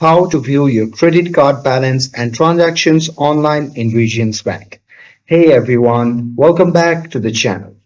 How to view your credit card balance and transactions online in Regions Bank. Hey everyone, welcome back to the channel.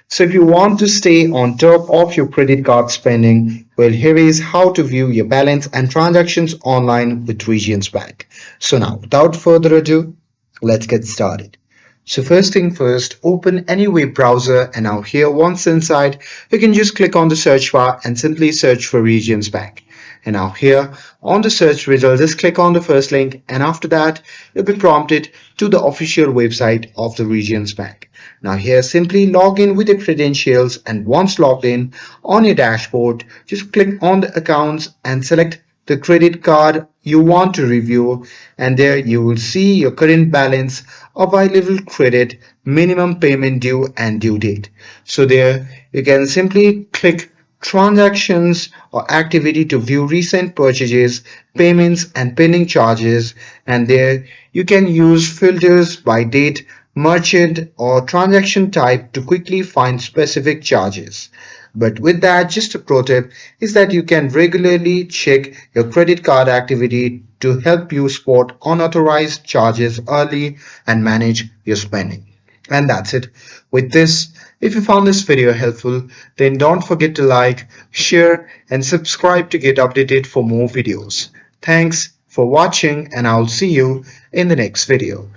So if you want to stay on top of your credit card spending, well here is how to view your balance and transactions online with Regions Bank. So now without further ado, let's get started. So first thing first, open any web browser and now here once inside, you can just click on the search bar and simply search for Regions Bank. And now here on the search result, just click on the first link and after that you'll be prompted to the official website of the Regions Bank. Now here simply log in with your credentials and once logged in on your dashboard, just click on the accounts and select the credit card you want to review and there you will see your current balance, available credit, minimum payment due and due date. So there you can simply click transactions or activity to view recent purchases, payments and pending charges and there you can use filters by date, merchant or transaction type to quickly find specific charges. But with that, just a pro tip is that you can regularly check your credit card activity to help you spot unauthorized charges early and manage your spending. And that's it. With this, if you found this video helpful, then don't forget to like, share, and subscribe to get updated for more videos. Thanks for watching, and I'll see you in the next video.